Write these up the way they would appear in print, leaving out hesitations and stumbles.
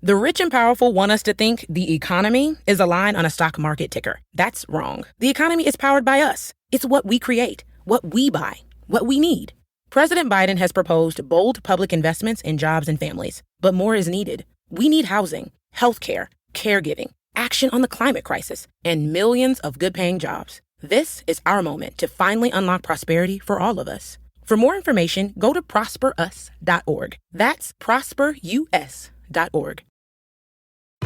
The rich and powerful want us to think the economy is a line on a stock market ticker. That's wrong. The economy is powered by us. It's what we create, what we buy, what we need. President Biden has proposed bold public investments in jobs and families, but more is needed. We need housing, healthcare, caregiving, action on the climate crisis, and millions of good-paying jobs. This is our moment to finally unlock prosperity for all of us. For more information, go to prosperus.org. That's prosperus.org.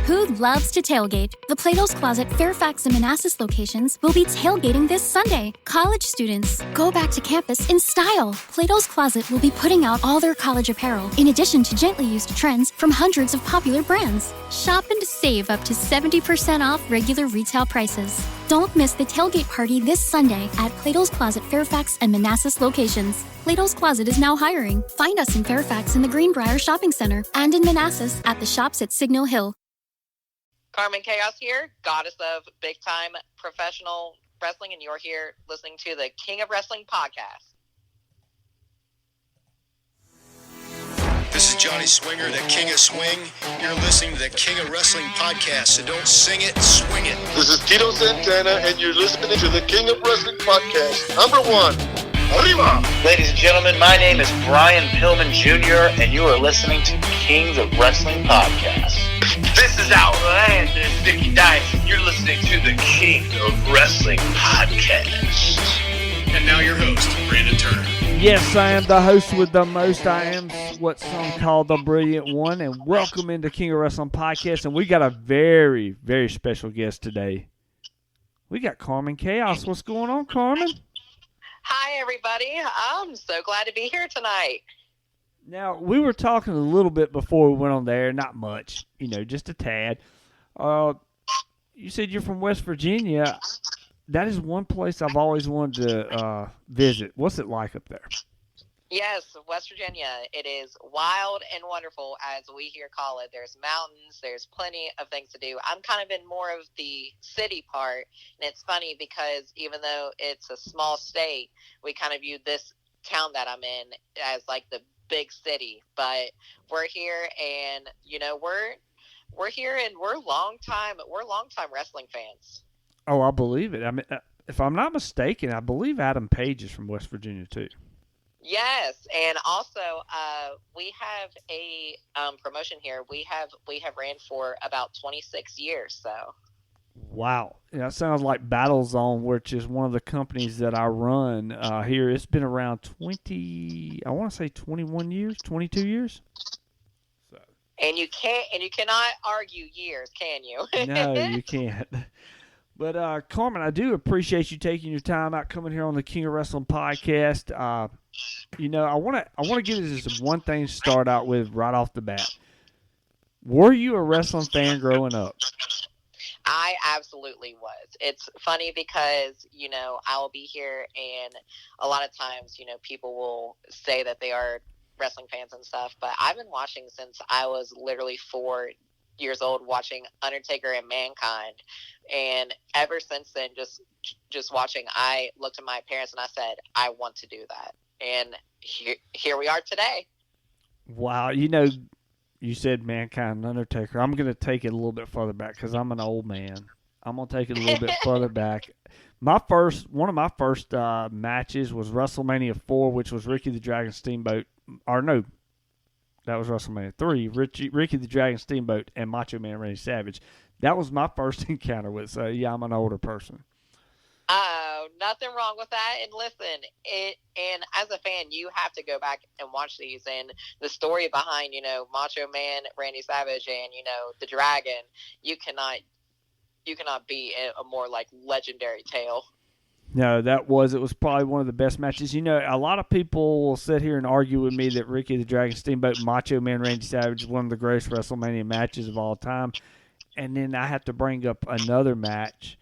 Who loves to tailgate? The Plato's Closet Fairfax and Manassas locations will be tailgating this Sunday. College students, go back to campus in style. Plato's Closet will be putting out all their college apparel, in addition to gently used trends from hundreds of popular brands. Shop and save up to 70% off regular retail prices. Don't miss the tailgate party this Sunday at Plato's Closet Fairfax and Manassas locations. Plato's Closet is now hiring. Find us in Fairfax in the Greenbrier Shopping Center and in Manassas at the shops at Signal Hill. Carmen Chaos here, goddess of big-time professional wrestling, and you're here listening to the King of Wrestling podcast. This is Johnny Swinger, the King of Swing. You're listening to the King of Wrestling podcast, so don't sing it, swing it. This is Tito Santana, and you're listening to the King of Wrestling podcast. Number one, arriba! Ladies and gentlemen, my name is Brian Pillman Jr., and you are listening to Kings of Wrestling podcast. This is Outlander Sticky Dice, and you're listening to the King of Wrestling podcast. And now your host, Brandon Turner. Yes, I am the host with the most. I am what some call the brilliant one, and welcome into King of Wrestling podcast. And we got a very, very special guest today. We got Carmen Chaos. What's going on, Carmen? Hi, everybody. I'm so glad to be here tonight. Now, we were talking a little bit before we went on there, not much, just a tad. You said you're from West Virginia. That is one place I've always wanted to visit. What's it like up there? Yes, West Virginia. It is wild and wonderful, as we here call it. There's mountains. There's plenty of things to do. I'm kind of in more of the city part, and it's funny because even though it's a small state, we kind of view this town that I'm in as like the big city, but we're here, and we're here, and we're long time wrestling fans. Oh, I believe it. I mean, if I'm not mistaken, I believe Adam Page is from West Virginia too. Yes, and also we have a promotion here. We have ran for about 26 years. So. Wow. That sounds like Battle Zone, which is one of the companies that I run here. It's been around 21 years, 22 years. So. And you cannot argue years, can you? No, you can't. But Carmen, I do appreciate you taking your time out coming here on the King of Wrestling podcast. I want to get this one thing to start out with right off the bat. Were you a wrestling fan growing up? I absolutely was. It's funny because, I will be here, and a lot of times, people will say that they are wrestling fans and stuff, but I've been watching since I was literally 4 years old, watching Undertaker and Mankind, and ever since then, just watching, I looked at my parents and I said, I want to do that, and here we are today. Wow, you said Mankind and Undertaker. I'm going to take it a little bit further back because I'm an old man. I'm going to take it a little bit further back. One of my first matches was WrestleMania 4, which was Ricky the Dragon Steamboat. Or no, that was WrestleMania 3. Ricky the Dragon Steamboat and Macho Man Randy Savage. That was my first encounter with it. So, yeah, I'm an older person. Oh, nothing wrong with that. And listen, and as a fan, you have to go back and watch these. And the story behind, Macho Man, Randy Savage, and, the Dragon, you cannot beat a more like legendary tale. No, it was probably one of the best matches. A lot of people will sit here and argue with me that Ricky the Dragon Steamboat, Macho Man, Randy Savage is one of the greatest WrestleMania matches of all time. And then I have to bring up another match.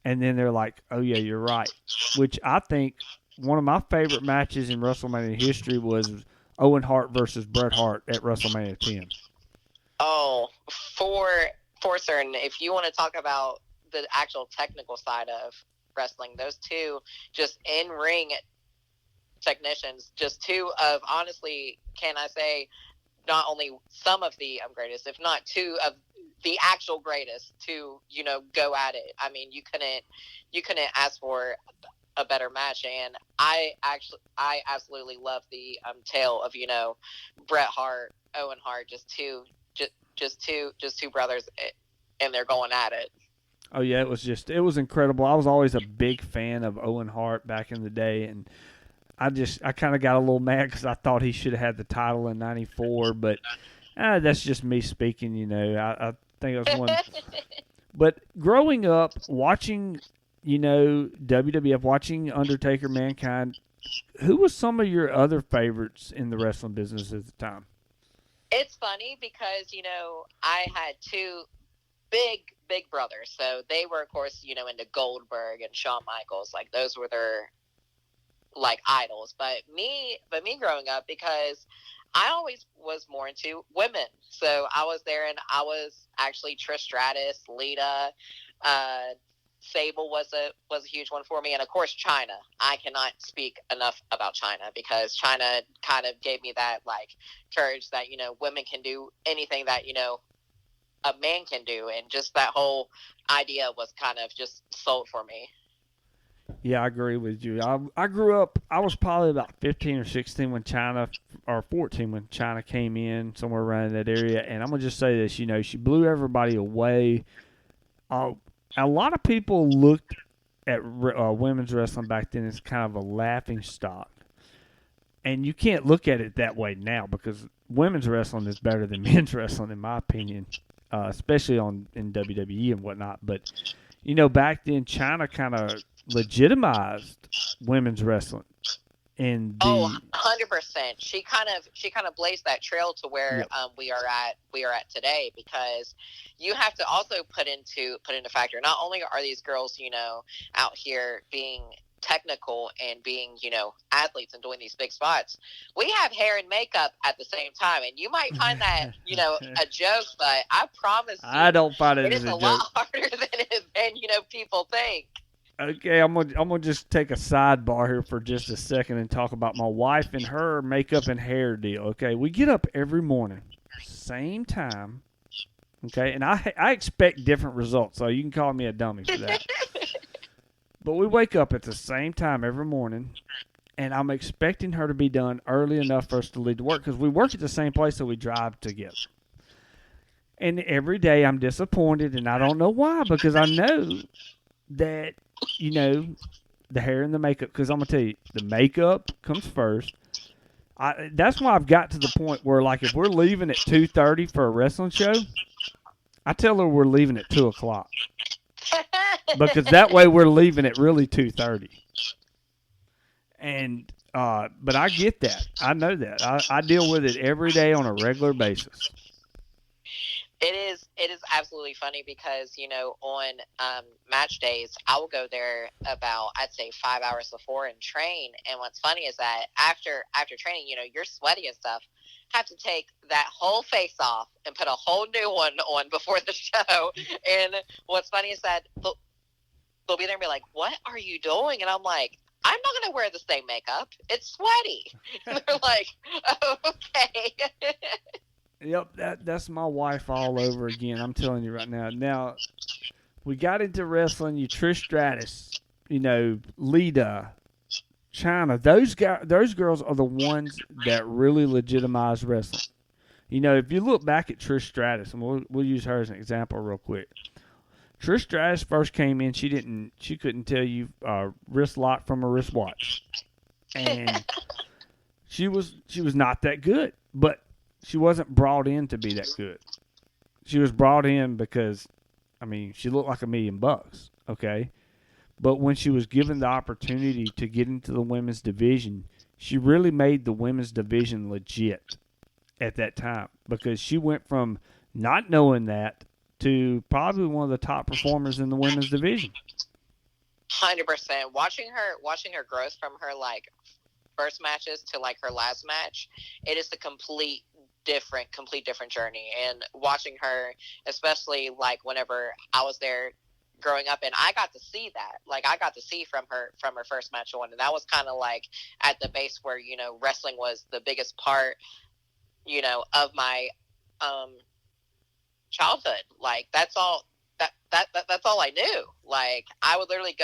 And then they're like, oh, yeah, you're right. Which I think one of my favorite matches in WrestleMania history was Owen Hart versus Bret Hart at WrestleMania 10. Oh, for certain. If you want to talk about the actual technical side of wrestling, those two just in-ring technicians, just two of, honestly, can I say, not only some of the greatest, if not two of the actual greatest to, you know, go at it. I mean, you couldn't ask for a better match. And I absolutely love the tale of, you know, Bret Hart, Owen Hart, just two brothers, and they're going at it. Oh yeah, it was incredible. I was always a big fan of Owen Hart back in the day, and I kind of got a little mad because I thought he should have had the title in '94, but that's just me speaking. You know, I think it was one. But growing up, watching, you know, WWF, watching Undertaker, Mankind, who was some of your other favorites in the wrestling business at the time? It's funny because, you know, I had two big brothers. So they were, of course, you know, into Goldberg and Shawn Michaels. Like, those were their, like, idols. But me growing up, because I always was more into women. So I was there, and I was actually Trish Stratus, Lita, Sable was a huge one for me. And of course, China. I cannot speak enough about China, because China kind of gave me that, like, courage that, you know, women can do anything that, you know, a man can do. And just that whole idea was kind of just sold for me. Yeah, I agree with you. I grew up, I was probably about 15 or 16 when China, or 14 when China came in, somewhere around that area. And I'm going to just say this, you know, she blew everybody away. A lot of people looked at women's wrestling back then as kind of a laughing stock. And you can't look at it that way now, because women's wrestling is better than men's wrestling, in my opinion, especially in WWE and whatnot. But, you know, back then, China kind of legitimized women's wrestling. And 100%. She kind of blazed that trail to where we are at today, because you have to also put into factor, not only are these girls, you know, out here being technical and being, you know, athletes and doing these big spots, we have hair and makeup at the same time. And you might find that, you know, a joke, but I promise you, I don't find it is a lot harder than you know, people think. Okay, I'm gonna just take a sidebar here for just a second and talk about my wife and her makeup and hair deal. Okay, we get up every morning, same time. Okay, and I expect different results, so you can call me a dummy for that. But we wake up at the same time every morning, and I'm expecting her to be done early enough for us to leave to work, because we work at the same place, so we drive together. And every day I'm disappointed, and I don't know why, because I know that, you know, the hair and the makeup, because I'm going to tell you, the makeup comes first. That's why I've got to the point where, like, if we're leaving at 2:30 for a wrestling show, I tell her we're leaving at 2 o'clock. Because that way we're leaving at really 2:30. And, but I get that. I know that. I deal with it every day on a regular basis. It is absolutely funny, because, you know, on match days, I will go there about, I'd say, 5 hours before and train. And what's funny is that after training, you know, you're sweaty and stuff, have to take that whole face off and put a whole new one on before the show. And what's funny is that they'll be there and be like, "What are you doing?" And I'm like, "I'm not going to wear the same makeup. It's sweaty." And they're like, "Oh, okay." Yep, that's my wife all over again. I'm telling you right now. Now, we got into wrestling. You Trish Stratus, you know, Lita, China. Those girls are the ones that really legitimize wrestling. You know, if you look back at Trish Stratus, and we'll use her as an example real quick. Trish Stratus first came in. She couldn't tell you wrist lock from a wristwatch, and she was not that good, but she wasn't brought in to be that good. She was brought in because, I mean, she looked like $1 million, okay? But when she was given the opportunity to get into the women's division, she really made the women's division legit at that time, because she went from not knowing that to probably one of the top performers in the women's division. 100%. Watching her growth from her, like, first matches to, like, her last match, it is a complete different journey. And watching her, especially, like, whenever I was there growing up, and I got to see that, like, I got to see from her first match on, and that was kind of like at the base where, you know, wrestling was the biggest part, of my childhood. Like, that's all that's all I knew. Like, I would literally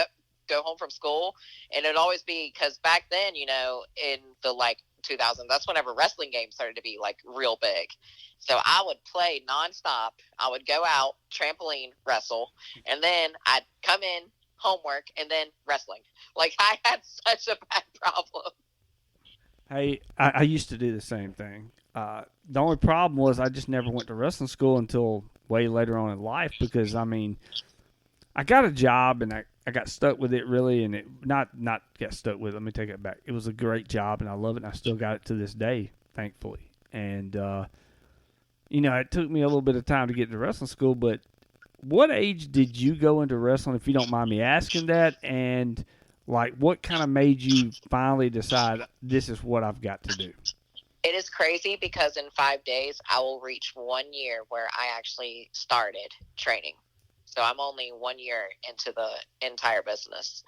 go home from school, and it'd always be, because back then, in the like 2000s, that's whenever wrestling games started to be like real big. So I would play nonstop. I would go out, trampoline wrestle, and then I'd come in, homework, and then wrestling. Like, I had such a bad problem. Hey, I used to do the same thing. The only problem was I just never went to wrestling school until way later on in life, because, I mean, I got a job and I got stuck with it, really, and it not got stuck with it. Let me take it back. It was a great job, and I love it, and I still got it to this day, thankfully. And, it took me a little bit of time to get to wrestling school, but what age did you go into wrestling, if you don't mind me asking that? And, like, what kind of made you finally decide this is what I've got to do? It is crazy, because in 5 days, I will reach 1 year where I actually started training. So I'm only 1 year into the entire business.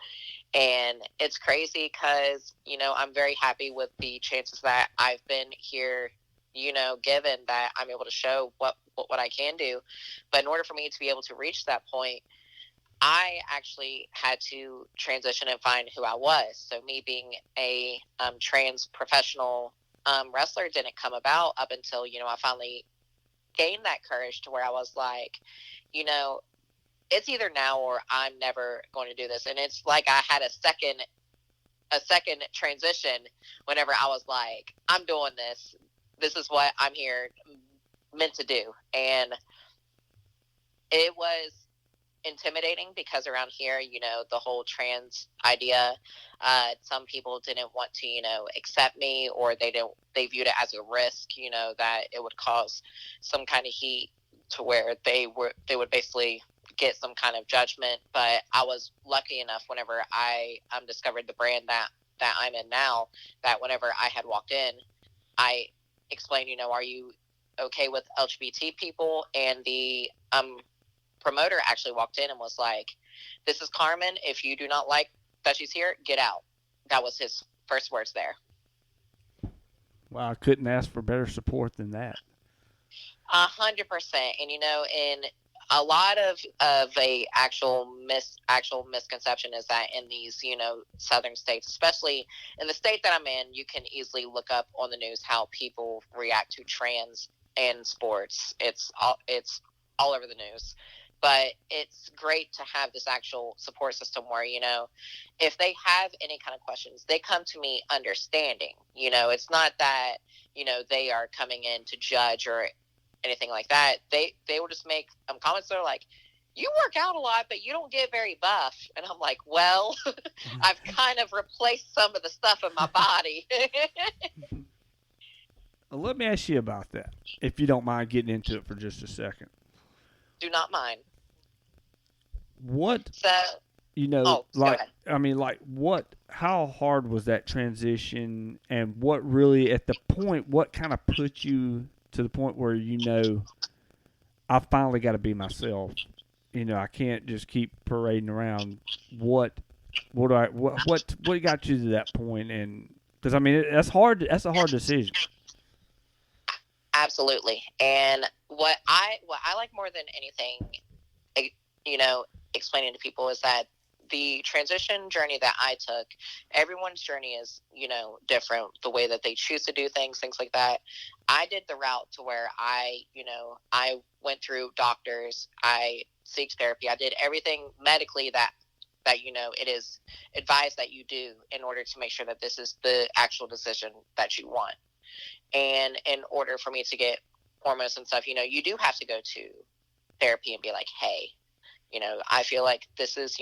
And it's crazy because, I'm very happy with the chances that I've been here, given that I'm able to show what I can do. But in order for me to be able to reach that point, I actually had to transition and find who I was. So me being a trans professional wrestler didn't come about up until, I finally gained that courage to where I was like, it's either now or I'm never going to do this. And it's like I had a second transition whenever I was like, I'm doing this. This is what I'm here meant to do. And it was intimidating, because around here, the whole trans idea, some people didn't want to, accept me, or they viewed it as a risk, that it would cause some kind of heat to where they would basically get some kind of judgment. But I was lucky enough whenever I discovered the brand that I'm in now, that whenever I had walked in, I explained, are you okay with LGBT people? And the promoter actually walked in and was like, this is Carmen. If you do not like that she's here, get out. That was his first words there. Wow, I couldn't ask for better support than that. 100%. And, in a lot of a actual misconception is that in these, southern states, especially in the state that I'm in, you can easily look up on the news how people react to trans in sports. It's all over the news. But it's great to have this actual support system where, if they have any kind of questions, they come to me understanding. It's not that, they are coming in to judge or anything like that. They will just make comments that are like, you work out a lot, but you don't get very buff. And I'm like, well, I've kind of replaced some of the stuff in my body. Well, let me ask you about that, if you don't mind getting into it for just a second. Do not mind. What, so, how hard was that transition, and what really, at the point, what kind of put you to the point where, I finally got to be myself? I can't just keep parading around. What got you to that point? And because, that's hard. That's a hard decision. Absolutely. And what I like more than anything, explaining to people, is that the transition journey that I took, everyone's journey is, different. The way that they choose to do things like that. I did the route to where I went through doctors, I seeked therapy, I did everything medically that it is advised that you do in order to make sure that this is the actual decision that you want. And in order for me to get hormones and stuff, you do have to go to therapy and be like, hey, I feel like this is,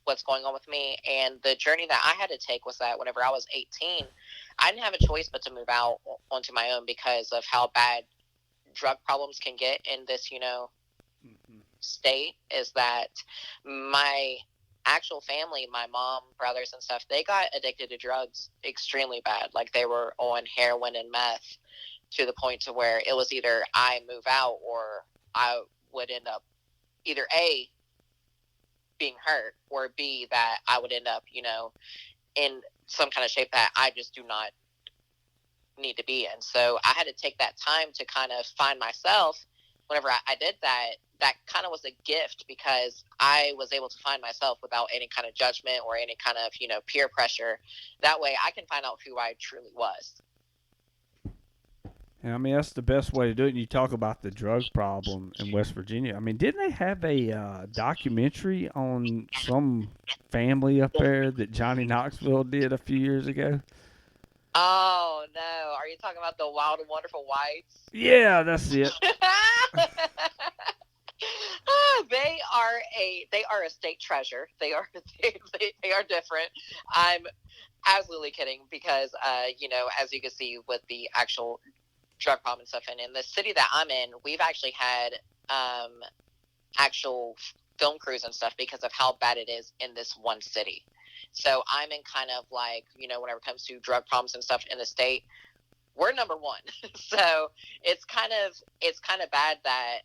what's going on with me. And the journey that I had to take was that whenever I was 18, I didn't have a choice but to move out onto my own because of how bad drug problems can get in this, state. Is that my actual family, my mom, brothers and stuff, they got addicted to drugs extremely bad. Like, they were on heroin and meth to the point to where it was either I move out or I would end up either A, being hurt, or B, that I would end up, in some kind of shape that I just do not need to be in. So I had to take that time to kind of find myself. Whenever I did that, that kind of was a gift, because I was able to find myself without any kind of judgment or any kind of, peer pressure. That way I can find out who I truly was. And I mean, that's the best way to do it. And you talk about the drug problem in West Virginia. I mean, didn't they have a documentary on some family up there that Johnny Knoxville did a few years ago? Oh, no. Are you talking about the Wild and Wonderful Whites? Yeah, that's it. They are a state treasure. They are different. I'm absolutely kidding, because as you can see with the actual drug problem and stuff, and in the city that I'm in, we've actually had actual film crews and stuff because of how bad it is in this one city. So I'm in kind of like, whenever it comes to drug problems and stuff in the state, we're number one. So it's kind of bad that,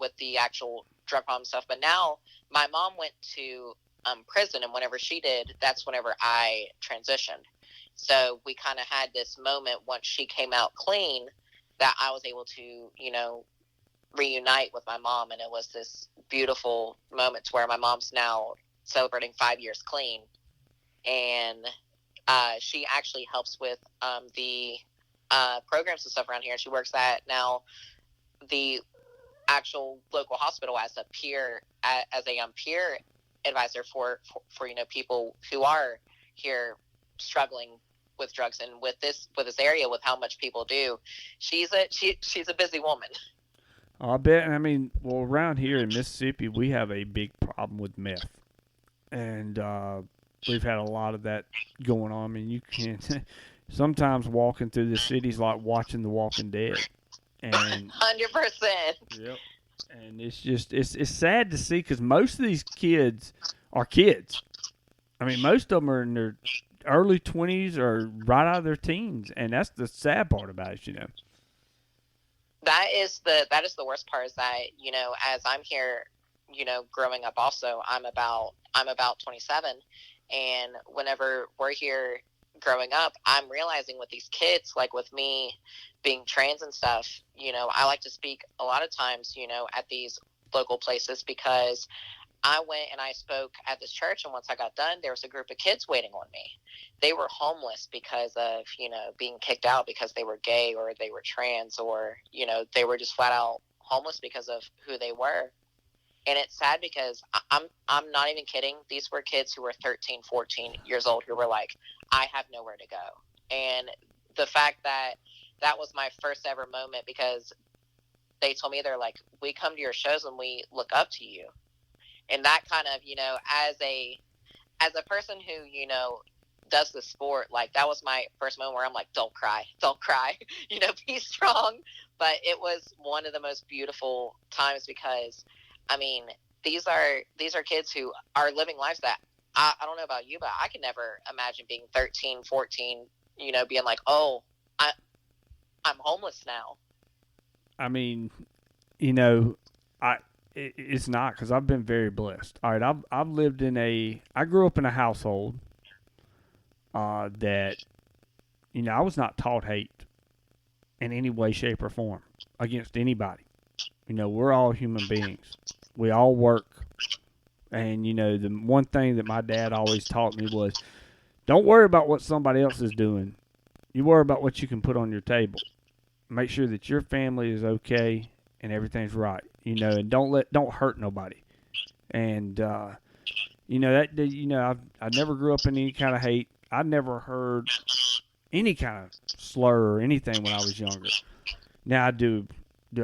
with the actual drug problem stuff. But now my mom went to prison, and whenever she did, that's whenever I transitioned. So we kind of had this moment once she came out clean that I was able to, reunite with my mom. And it was this beautiful moment to where my mom's now celebrating 5 years clean. And she actually helps with the programs and stuff around here. She works at now the actual local hospital as a peer advisor for people who are here struggling with drugs. And with this area, with how much people do, she's a busy woman. I bet. I mean, well, around here in Mississippi, we have a big problem with meth, and we've had a lot of that going on. I mean, you can sometimes walking through the cities like watching The Walking Dead, and 100%. Yep. And it's just it's sad to see, because most of these kids are kids. I mean, most of them are in their early 20s or right out of their teens, and that's the sad part about it, That is the worst part, is that, as I'm here, growing up also, I'm about 27, and whenever we're here growing up, I'm realizing with these kids, like with me being trans and stuff, I like to speak a lot of times, at these local places, because I went and I spoke at this church, and once I got done, there was a group of kids waiting on me. They were homeless because of, being kicked out because they were gay or they were trans, or, they were just flat out homeless because of who they were. And it's sad, because I'm not even kidding. These were kids who were 13, 14 years old who were like, I have nowhere to go. And the fact that was my first ever moment, because they told me, they're like, we come to your shows and we look up to you. And that kind of, as a person who, does the sport, like, that was my first moment where I'm like, don't cry, be strong. But it was one of the most beautiful times, because, I mean, these are kids who are living lives that I don't know about you, but I could never imagine being 13, 14, being like, oh, I'm homeless now. I mean, it's not, because I've been very blessed. All right, I've lived I grew up in a household that, I was not taught hate in any way, shape, or form against anybody. We're all human beings. We all work. And, the one thing that my dad always taught me was, don't worry about what somebody else is doing. You worry about what you can put on your table. Make sure that your family is okay and everything's right, and don't hurt nobody. And, I never grew up in any kind of hate. I never heard any kind of slur or anything when I was younger. Now, do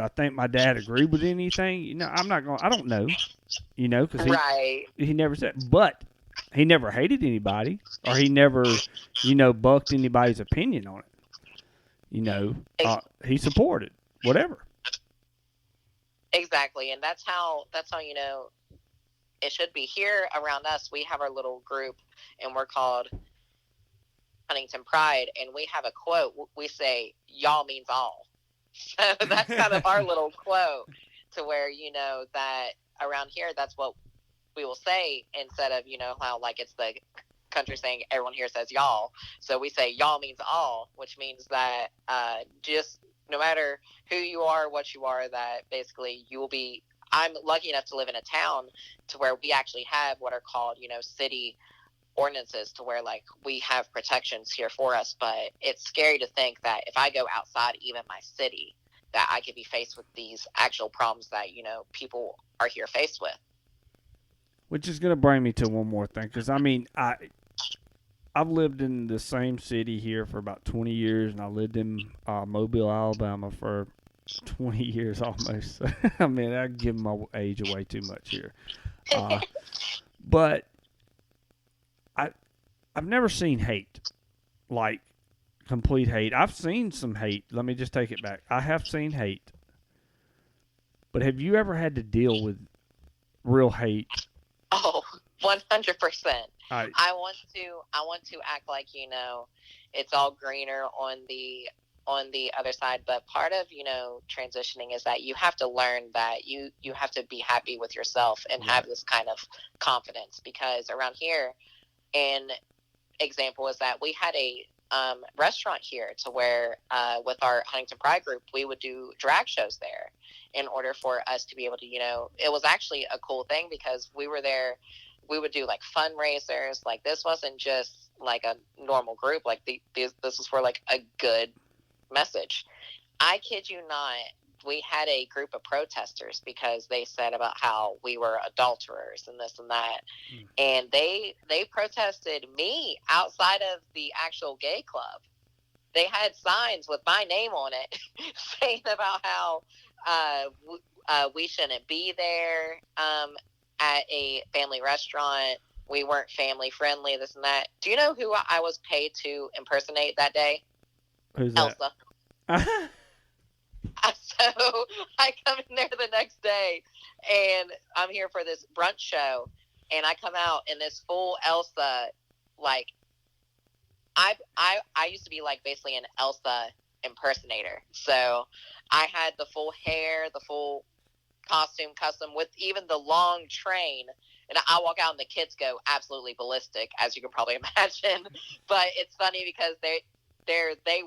I think my dad agreed with anything? I don't know, because he never said, but he never hated anybody, or he never, bucked anybody's opinion on it. He supported whatever. Exactly. And that's how, it should be. Here around us, we have our little group, and we're called Huntington Pride, and we have a quote. We say, y'all means all. So that's kind of our little quote, to where, that around here, that's what we will say, instead of, how like it's the country saying everyone here says y'all. So we say y'all means all, which means that just no matter who you are, what you are, that basically you will be. I'm lucky enough to live in a town to where we actually have what are called, city ordinances, to where like we have protections here for us. But it's scary to think that if I go outside even my city, that I could be faced with these actual problems that, people are here faced with. Which is going to bring me to one more thing, because I mean, I've lived in the same city here for about 20 years, and I lived in Mobile, Alabama for 20 years almost. I mean, I give my age away too much here. But I've never seen hate, like complete hate. I've seen some hate. Let me just take it back. I have seen hate. But have you ever had to deal with real hate? Oh, 100%. I want to act like, it's all greener on the other side, but part of, transitioning is that you have to learn that you have to be happy with yourself and have this kind of confidence, because around here, an example is that we had a restaurant here to where with our Huntington Pride group, we would do drag shows there in order for us to be able to, it was actually a cool thing, because we were there. We would do like fundraisers. Like, this wasn't just like a normal group. Like this was for like a good message. I kid you not, we had a group of protesters because they said about how we were adulterers and this and that. And they protested me outside of the actual gay club. They had signs with my name on it saying about how we shouldn't be there at a family restaurant. We weren't family friendly, this and that. Do you know who I was paid to impersonate that day? Who's that? Elsa. So I come in there the next day, and I'm here for this brunch show, and I come out in this full Elsa, like, I used to be like basically an Elsa impersonator. So I had the full hair, the full costume custom with even the long train, and I walk out and the kids go absolutely ballistic, as you can probably imagine. But it's funny because they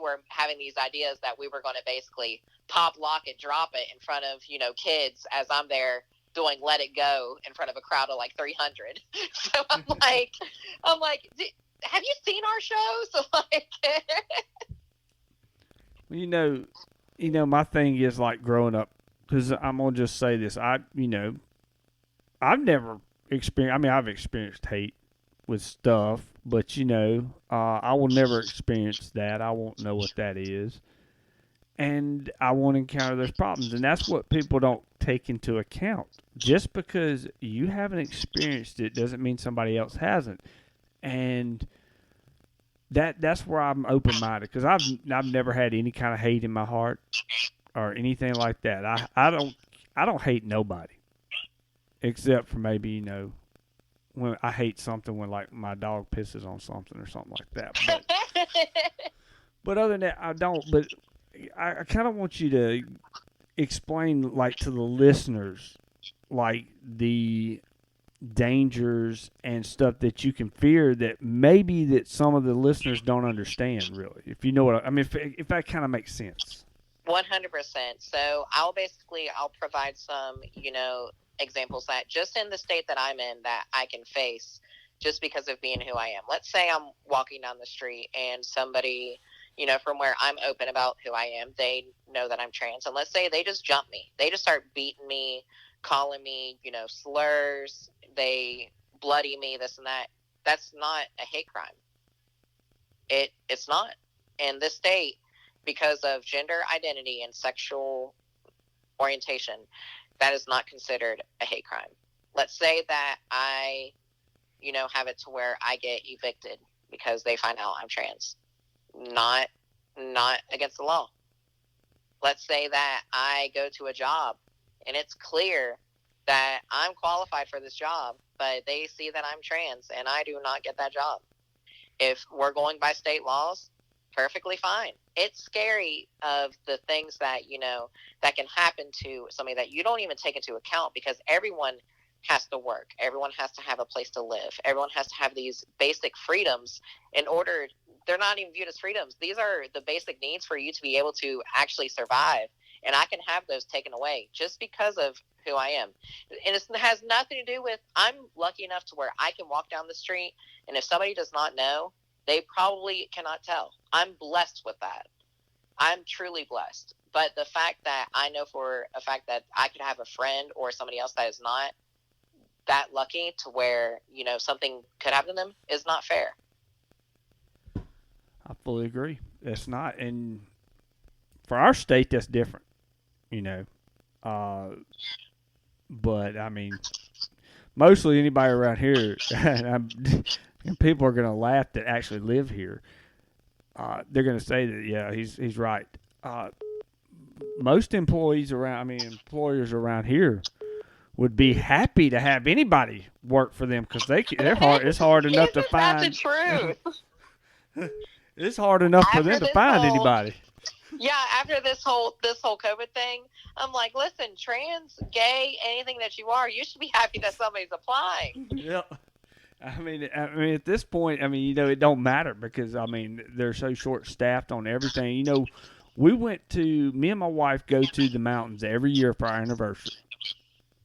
were having these ideas that we were going to basically pop, lock, and drop it in front of, kids, as I'm there doing Let It Go in front of a crowd of like 300. So I'm like, have you seen our shows? Like, well, my thing is like growing up, because I'm gonna just say this. I've never experienced. I mean, I've experienced hate with stuff, but I will never experience that. I won't know what that is, and I won't encounter those problems. And that's what people don't take into account. Just because you haven't experienced it doesn't mean somebody else hasn't. And that's where I'm open-minded, because I've never had any kind of hate in my heart or anything like that. I don't hate nobody, except for maybe when I hate something when like my dog pisses on something or something like that. But other than that, I don't. But I kind of want you to explain, like, to the listeners, like, the dangers and stuff that you can fear that maybe that some of the listeners don't understand, really. If you know what I mean, if that kind of makes sense. 100%. So I'll provide some, examples that just in the state that I'm in that I can face just because of being who I am. Let's say I'm walking down the street and somebody, from where I'm open about who I am, they know that I'm trans. And let's say they just jump me. They just start beating me, calling me, slurs. They bloody me, this and that. That's not a hate crime. It's not. In this state, because of gender identity and sexual orientation, that is not considered a hate crime. Let's say that I, have it to where I get evicted because they find out I'm trans. Not against the law. Let's say that I go to a job and it's clear that I'm qualified for this job, but they see that I'm trans and I do not get that job. If we're going by state laws, perfectly fine. It's scary of the things that, that can happen to somebody that you don't even take into account, because everyone has to work. Everyone has to have a place to live. Everyone has to have these basic freedoms in order. They're not even viewed as freedoms. These are the basic needs for you to be able to actually survive. And I can have those taken away just because of who I am. And it has nothing to do with, I'm lucky enough to where I can walk down the street, and if somebody does not know, they probably cannot tell. I'm blessed with that. I'm truly blessed. But the fact that I know for a fact that I could have a friend or somebody else that is not that lucky to where, you know, something could happen to them is not fair. I fully agree. It's not. And for our state, that's different, you know. But, I mean, mostly anybody around here, and people are going to laugh that actually live here. They're going to say that, yeah, he's right. Most employers around here would be happy to have anybody work for them because they're hard. It's hard enough to find. That's the truth. It's hard enough for them to find anybody. Yeah, after this whole COVID thing, I'm like, listen, trans, gay, anything that you are, you should be happy that somebody's applying. Yeah. I mean, at this point, I mean, you know, it don't matter because, I mean, they're so short-staffed on everything. You know, me and my wife go to the mountains every year for our anniversary.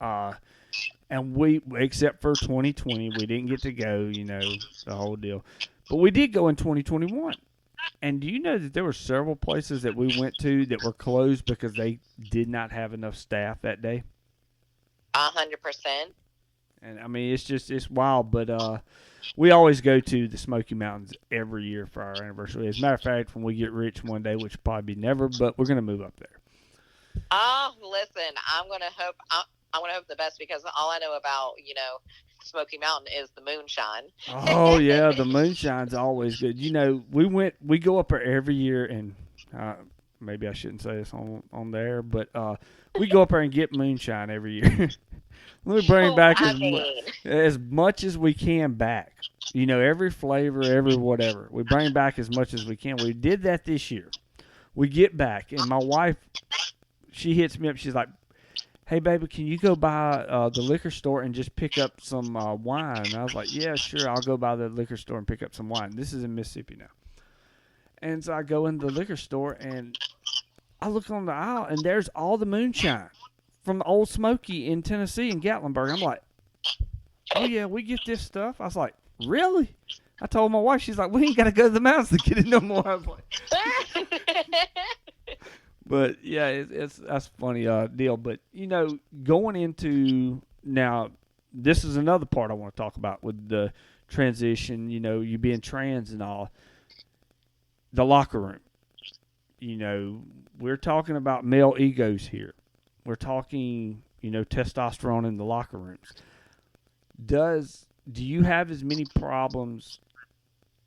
And except for 2020, we didn't get to go, you know, the whole deal. But we did go in 2021. And do you know that there were several places that we went to that were closed because they did not have enough staff that day? 100%. And, I mean, it's wild. But we always go to the Smoky Mountains every year for our anniversary. As a matter of fact, when we get rich one day, which will probably be never, but we're going to move up there. Oh, listen, I'm going to hope the best because all I know about, you know, Smoky Mountain is the moonshine. Oh yeah, the moonshine's always good. You know, we go up there every year, and maybe I shouldn't say this on the air, but we go up there and get moonshine every year. We bring back as much as we can back. You know, every flavor, every whatever. We bring back as much as we can. We did that this year. We get back, and my wife, she hits me up. She's like, hey, baby, can you go by the liquor store and just pick up some wine? And I was like, yeah, sure, I'll go by the liquor store and pick up some wine. This is in Mississippi now. And so I go in the liquor store, and I look on the aisle, and there's all the moonshine from the Old Smoky in Tennessee in Gatlinburg. I'm like, oh, yeah, we get this stuff. I was like, really? I told my wife, she's like, we ain't got to go to the mountains to get it no more. I was like... But, yeah, that's a funny deal. But, you know, going into now, this is another part I want to talk about with the transition, you know, you being trans and all. The locker room. You know, we're talking about male egos here. We're talking, you know, testosterone in the locker rooms. Do you have as many problems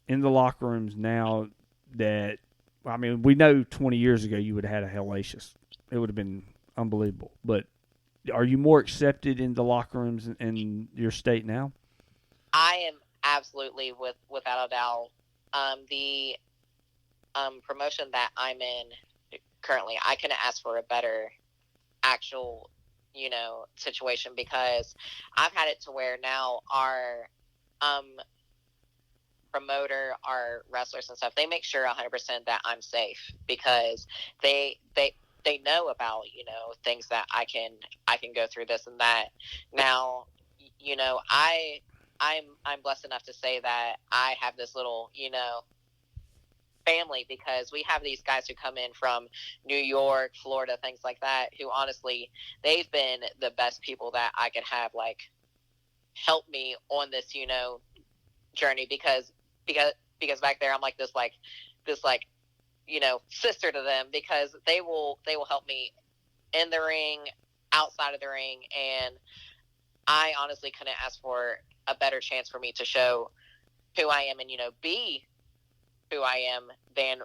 in the locker rooms now that, I mean, we know 20 years ago you would have had a hellacious. It would have been unbelievable. But are you more accepted in the locker rooms in your state now? I am absolutely, without a doubt. The promotion that I'm in currently, I couldn't ask for a better actual, you know, situation because I've had it to where now our promoter, our wrestlers and stuff, they make sure 100% that I'm safe because they know about, you know, things that I can go through this and that. Now, you know, I'm blessed enough to say that I have this little, you know, family because we have these guys who come in from New York, Florida, things like that, who honestly, they've been the best people that I could have, like, help me on this, you know, journey because back there I'm like this, you know, sister to them because they will help me in the ring, outside of the ring, and I honestly couldn't ask for a better chance for me to show who I am and, you know, be who I am than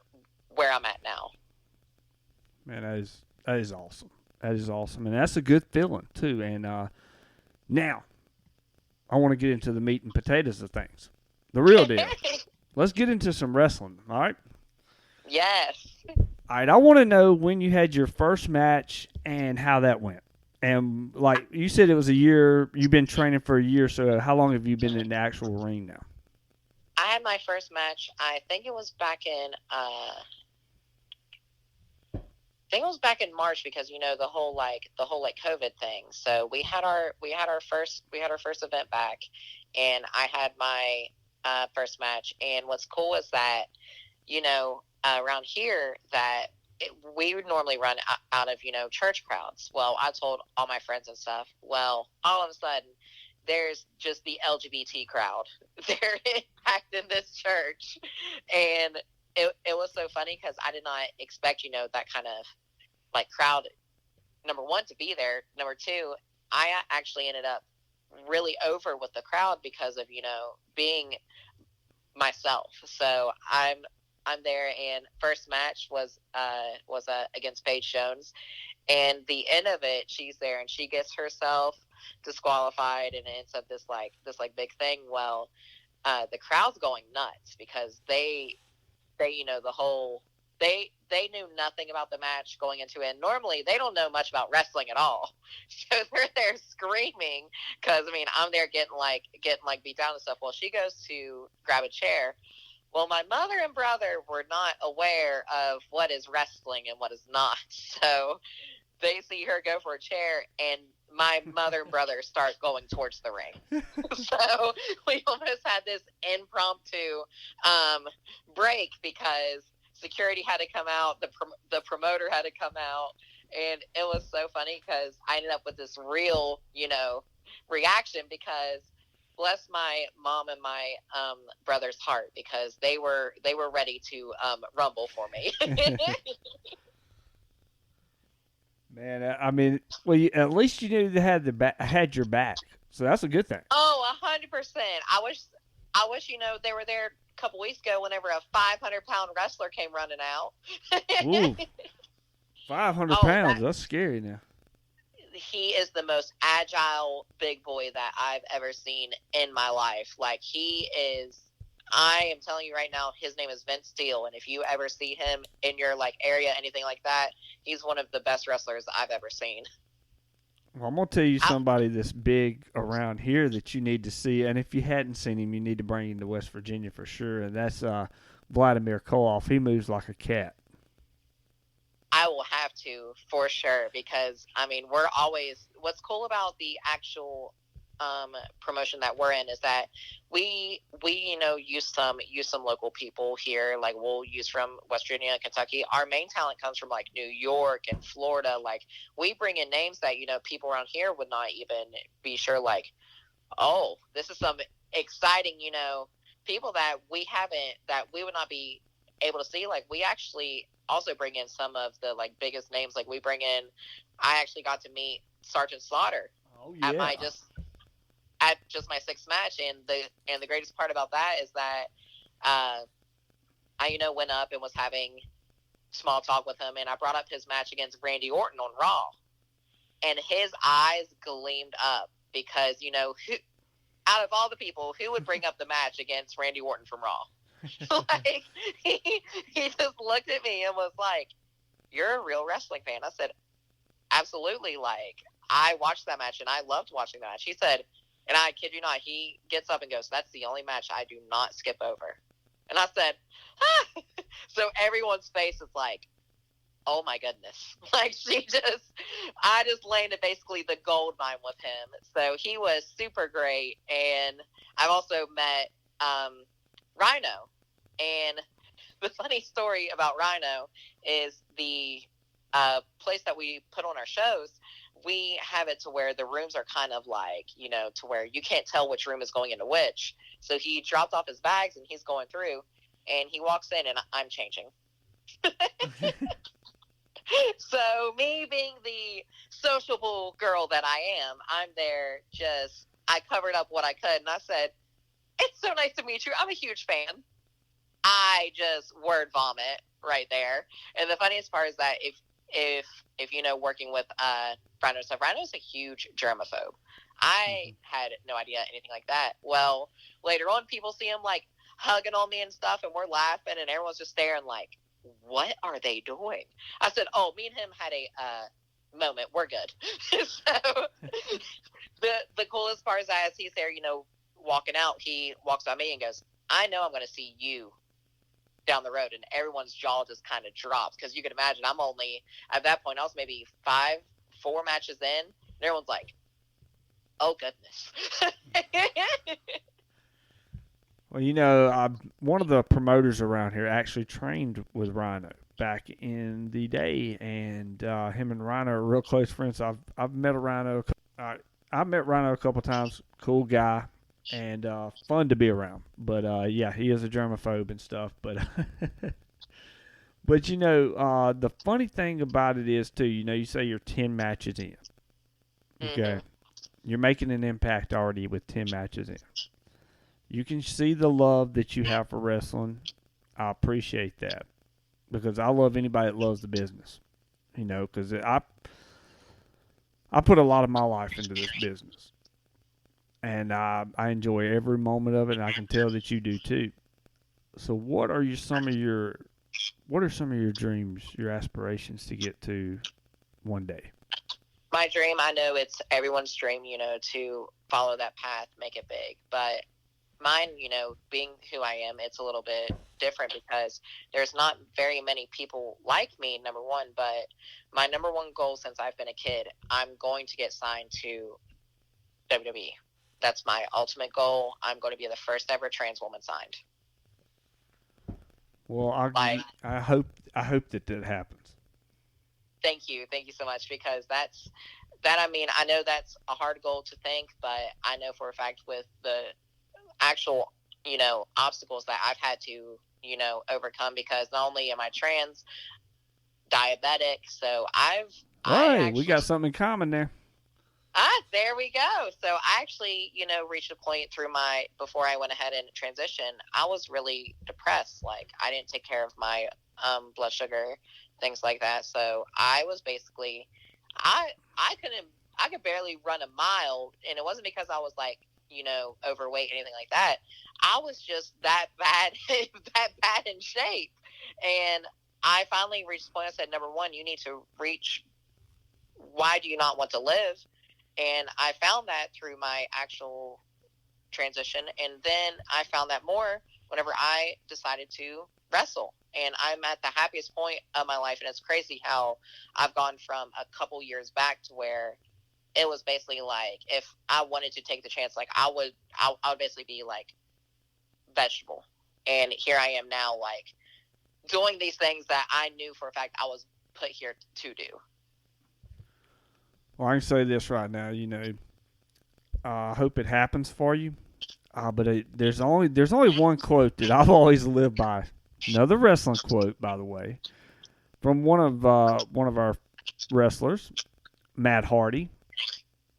where I'm at now. Man, that is awesome. That is awesome, and that's a good feeling too. And now, I want to get into the meat and potatoes of things, the real deal. Let's get into some wrestling. All right. Yes. All right. I want to know when you had your first match and how that went, And like you said, it was a year. You've been training for a year. So how long have you been in the actual ring now? I had my first match. I think it was back in. I think it was back in March because the whole COVID thing. So we had our first event back, and I had my first match. And what's cool is that around here that we would normally run out of church crowds. Well, I told all my friends and stuff. Well, all of a sudden, there's just the LGBT crowd. They're packed in this church, and it was so funny because I did not expect that kind of like crowd. Number one, to be there. Number two, I actually ended up really over with the crowd because of being myself. So I'm there, and first match was against Paige Jones, and the end of it, she's there and she gets herself disqualified, and it ends up this big thing. Well, the crowd's going nuts because they knew nothing about the match going into it. And normally they don't know much about wrestling at all, so they're there screaming because I'm there getting beat down and stuff. Well, she goes to grab a chair. Well, my mother and brother were not aware of what is wrestling and what is not, so they see her go for a chair, and my mother and brother start going towards the ring. So we almost had this impromptu break because security had to come out, the promoter had to come out, and it was so funny because I ended up with this real, reaction because bless my mom and my brother's heart because they were ready to rumble for me. Man, well, at least you knew they had your back, so that's a good thing. Oh, 100%. I wish they were there a couple weeks ago whenever a 500-pound wrestler came running out. Ooh, 500 pounds. That's scary now. He is the most agile big boy that I've ever seen in my life. Like, he is. I am telling you right now, his name is Vince Steele, and if you ever see him in your area, anything like that, he's one of the best wrestlers I've ever seen. Well, I'm gonna tell you somebody that's big around here that you need to see, and if you hadn't seen him, you need to bring him to West Virginia for sure. And that's Vladimir Koloff. He moves like a cat. I will have to for sure because we're always. What's cool about the actual promotion that we're in is that we use some local people here. Like, we'll use from West Virginia and Kentucky. Our main talent comes from New York and Florida. Like, we bring in names that people around here would not even be sure, oh, this is some exciting people that we would not be able to see. Like, we actually also bring in some of the biggest names. Like, we bring in, I actually got to meet Sergeant Slaughter at just my sixth match, and the greatest part about that is that I went up and was having small talk with him, and I brought up his match against Randy Orton on Raw, and his eyes gleamed up because who, out of all the people, who would bring up the match against Randy Orton from Raw? He just looked at me and was like, "You're a real wrestling fan." I said, "Absolutely." I watched that match and I loved watching that match. He said, and I kid you not, he gets up and goes, "That's the only match I do not skip over." And I said, ah! So everyone's face is like, oh my goodness. I just landed basically the gold mine with him. So he was super great. And I've also met Rhino. And the funny story about Rhino is the place that we put on our shows, we have it to where the rooms are kind of to where you can't tell which room is going into which. So he dropped off his bags and he's going through, and he walks in and I'm changing. So me being the sociable girl that I am, I'm there I covered up what I could, and I said, "It's so nice to meet you. I'm a huge fan." I just word vomit right there. And the funniest part is that if working with Rhino stuff, Rhino's a huge germaphobe. I had no idea anything like that. Well, later on, people see him hugging on me and stuff, and we're laughing, and everyone's just staring what are they doing? I said, "Oh, me and him had a moment, we're good. So the coolest part is as he's there, walking out, he walks by me and goes, I know I'm going to see you down the road. And everyone's jaw just kind of drops, because you can imagine I'm only, at that point, I was maybe 4 matches in, and everyone's like, oh, goodness. Well, one of the promoters around here actually trained with Rhino back in the day, and him and Rhino are real close friends. I've met Rhino. I've met Rhino a couple times. Cool guy, and fun to be around. But yeah, he is a germaphobe and stuff. But but the funny thing about it is too. You say you're 10 matches in. Okay, mm-hmm. You're making an impact already with 10 matches in. You can see the love that you have for wrestling. I appreciate that, because I love anybody that loves the business. Because I put a lot of my life into this business, and I enjoy every moment of it, and I can tell that you do too. So, what are some of your dreams, your aspirations to get to one day? My dream, I know it's everyone's dream, to follow that path, make it big, but mine, being who I am, it's a little bit different, because there's not very many people like me, number one, but my number one goal since I've been a kid, I'm going to get signed to WWE. That's my ultimate goal. I'm going to be the first ever trans woman signed. Well, I hope that happens. Thank you so much, because I know that's a hard goal to think, but I know for a fact with the actual, obstacles that I've had to, overcome, because not only am I trans, diabetic, so we got something in common there. There we go. So I actually, reached a point before I went ahead and transitioned, I was really depressed. Like, I didn't take care of my blood sugar, things like that. So I was basically, I could barely run a mile, and it wasn't because I was like, overweight, anything like that. I was just that bad in shape. And I finally reached the point, I said, number one, you need to reach, why do you not want to live? And I found that through my actual transition. And then I found that more whenever I decided to wrestle. And I'm at the happiest point of my life. And it's crazy how I've gone from a couple years back to where it was basically like, if I wanted to take the chance, like I would basically be like vegetable. And here I am now, like doing these things that I knew for a fact I was put here to do. Well, I can say this right now, I hope it happens for you. But there's only one quote that I've always lived by. Another wrestling quote, by the way, from one of our wrestlers, Matt Hardy.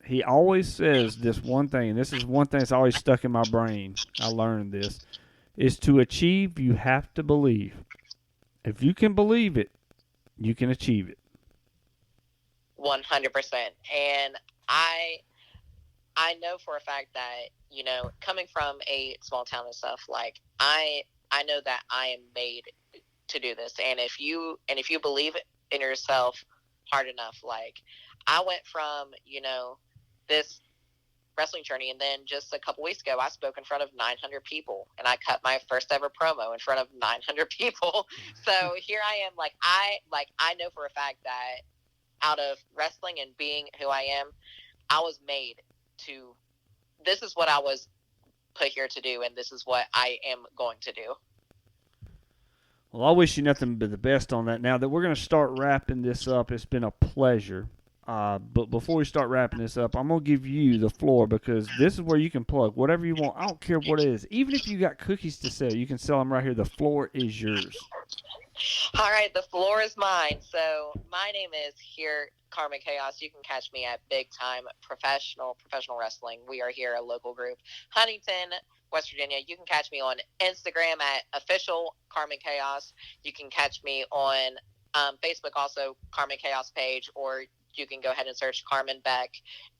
He always says this one thing, and this is one thing that's always stuck in my brain. I learned this, is to achieve, you have to believe. If you can believe it, you can achieve it. 100%. And I know for a fact that, coming from a small town and stuff, like I know that I am made to do this. And if you believe in yourself hard enough, like I went from, this wrestling journey, and then just a couple weeks ago, I spoke in front of 900 people, and I cut my first ever promo in front of 900 people. So here I am, I know for a fact that out of wrestling and being who I am, I was made to, this is what I was put here to do, and this is what I am going to do. Well, I wish you nothing but the best on that. Now that we're going to start wrapping this up, it's been a pleasure. But before we start wrapping this up, I'm going to give you the floor, because this is where you can plug whatever you want. I don't care what it is. Even if you got cookies to sell, you can sell them right here. The floor is yours. All right, the floor is mine. So my name is here, Carmen Chaos. You can catch me at Big Time Professional Wrestling. We are here, a local group, Huntington, West Virginia. You can catch me on Instagram at official Carmen Chaos. You can catch me on Facebook, also Carmen Chaos page, or you can go ahead and search Carmen Beck.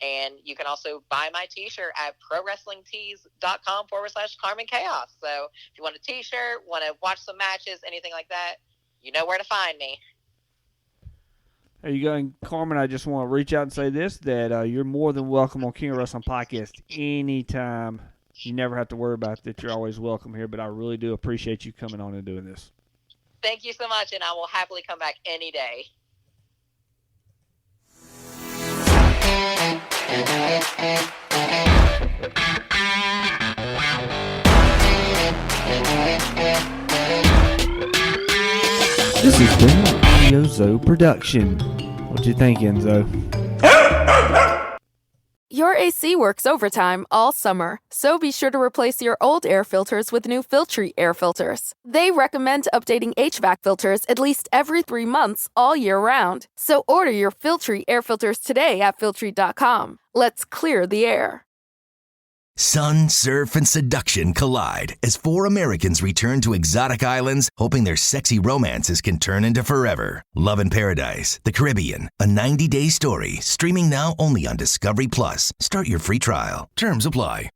And you can also buy my t-shirt at prowrestlingtees.com/Carmen Chaos. So if you want a t-shirt, want to watch some matches, anything like that, you know where to find me. There you go. And Carmen, I just want to reach out and say this, that you're more than welcome on King of Wrestling Podcast anytime. You never have to worry about that. You're always welcome here, but I really do appreciate you coming on and doing this. Thank you so much, and I will happily come back any day. This has been an Audio Zo production. What you think, Enzo? Your AC works overtime all summer, so be sure to replace your old air filters with new Filtree air filters. They recommend updating HVAC filters at least every 3 months all year round. So order your Filtree air filters today at Filtree.com. Let's clear the air. Sun, surf, and seduction collide as 4 Americans return to exotic islands, hoping their sexy romances can turn into forever. Love in Paradise, the Caribbean, a 90-day story, streaming now only on Discovery Plus. Start your free trial. Terms apply.